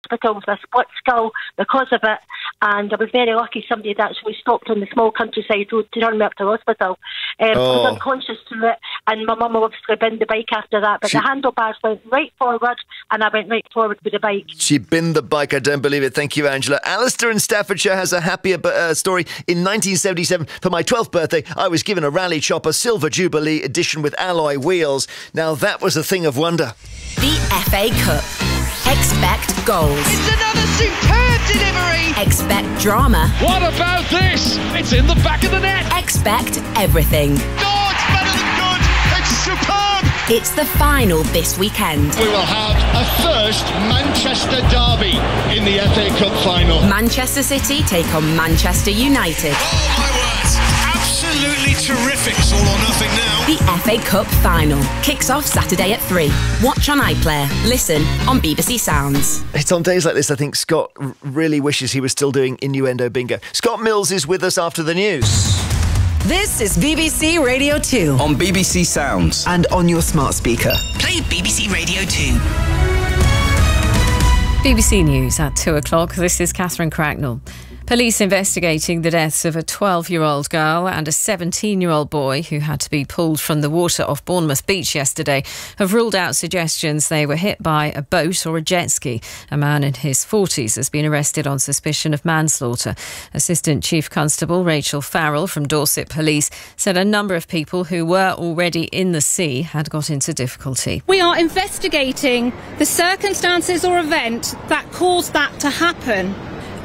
hospital with a split skull because of it, and I was very lucky somebody had actually stopped on the small countryside road to run me up to hospital. I was unconscious through it, and my mum obviously binned the bike after that, but the handlebars went right forward and I went right forward with the bike. She binned the bike, I don't believe it. Thank you, Angela. Alistair in Staffordshire has a happier story. In 1977, for my 12th birthday, I was given a Rally Chopper Silver Jubilee edition with alloy wheels. Now that was a thing of wonder. The FA Cup. Expect goals. It's another superb delivery. Expect drama. What about this? It's in the back of the net. Expect everything. Oh, it's better than good. It's superb. It's the final this weekend. We will have a first Manchester derby in the FA Cup final. Manchester City take on Manchester United. Oh, my words. Absolutely terrific. It's all or nothing now. The FA Cup final kicks off Saturday at 3. Watch on iPlayer. Listen on BBC Sounds. It's on days like this I think Scott really wishes he was still doing innuendo bingo. Scott Mills is with us after the news. This is BBC Radio 2. On BBC Sounds. And on your smart speaker. Play BBC Radio 2. BBC News at 2 o'clock. This is Catherine Cracknell. Police investigating the deaths of a 12-year-old girl and a 17-year-old boy who had to be pulled from the water off Bournemouth Beach yesterday have ruled out suggestions they were hit by a boat or a jet ski. A man in his 40s has been arrested on suspicion of manslaughter. Assistant Chief Constable Rachel Farrell from Dorset Police said a number of people who were already in the sea had got into difficulty. We are investigating the circumstances or event that caused that to happen.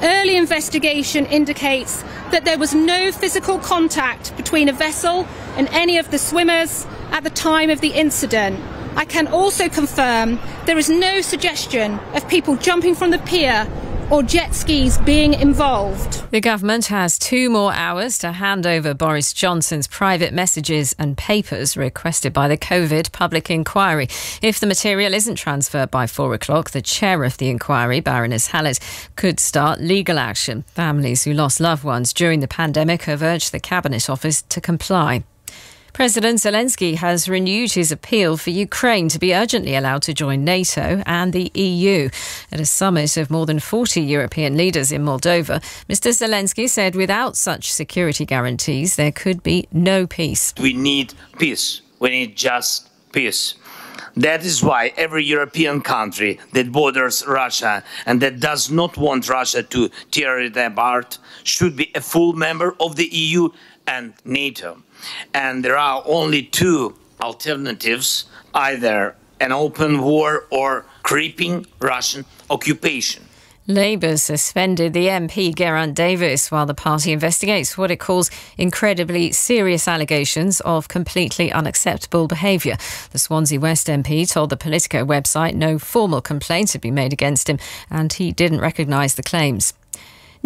Early investigation indicates that there was no physical contact between a vessel and any of the swimmers at the time of the incident. I can also confirm there is no suggestion of people jumping from the pier or jet skis being involved. The government has 2 more hours to hand over Boris Johnson's private messages and papers requested by the COVID public inquiry. If the material isn't transferred by 4 o'clock, the chair of the inquiry, Baroness Hallett, could start legal action. Families who lost loved ones during the pandemic have urged the Cabinet Office to comply. President Zelensky has renewed his appeal for Ukraine to be urgently allowed to join NATO and the EU. At a summit of more than 40 European leaders in Moldova, Mr. Zelensky said without such security guarantees, there could be no peace. We need peace. We need just peace. That is why every European country that borders Russia and that does not want Russia to tear it apart should be a full member of the EU and NATO. And there are only 2 alternatives, either an open war or creeping Russian occupation. Labour suspended the MP Geraint Davis while the party investigates what it calls incredibly serious allegations of completely unacceptable behaviour. The Swansea West MP told the Politico website no formal complaints had been made against him and he didn't recognise the claims.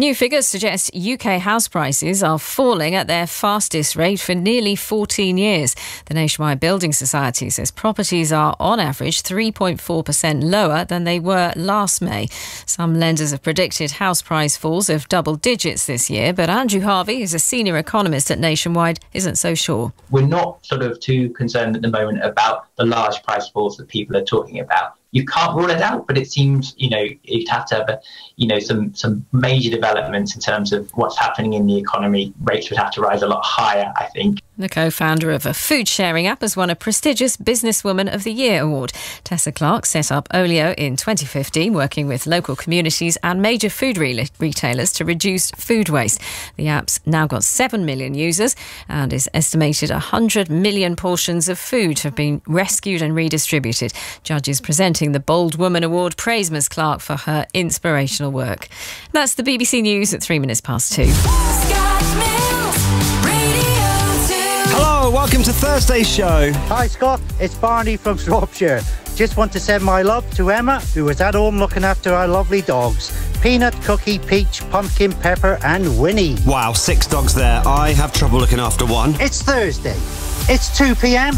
New figures suggest UK house prices are falling at their fastest rate for nearly 14 years. The Nationwide Building Society says properties are on average 3.4% lower than they were last May. Some lenders have predicted house price falls of double digits this year, but Andrew Harvey, who's a senior economist at Nationwide, isn't so sure. We're not sort of too concerned at the moment about the large price falls that people are talking about. You can't rule it out, but it seems, you'd have to have, some major developments in terms of what's happening in the economy. Rates would have to rise a lot higher, I think. The co-founder of a food-sharing app has won a prestigious Businesswoman of the Year award. Tessa Clark set up Olio in 2015, working with local communities and major food retailers to reduce food waste. The app's now got 7 million users and is estimated 100 million portions of food have been rescued and redistributed. Judges presenting the Bold Woman Award praise Ms Clark for her inspirational work. That's the BBC News at 2:03. Hello, welcome to Thursday's show. Hi Scott, it's Barney from Shropshire. Just want to send my love to Emma, who was at home looking after our lovely dogs. Peanut, Cookie, Peach, Pumpkin, Pepper and Winnie. Wow, 6 dogs there. I have trouble looking after one. It's Thursday. It's 2 p.m.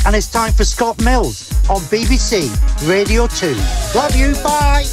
and it's time for Scott Mills on BBC Radio 2. Love you, bye.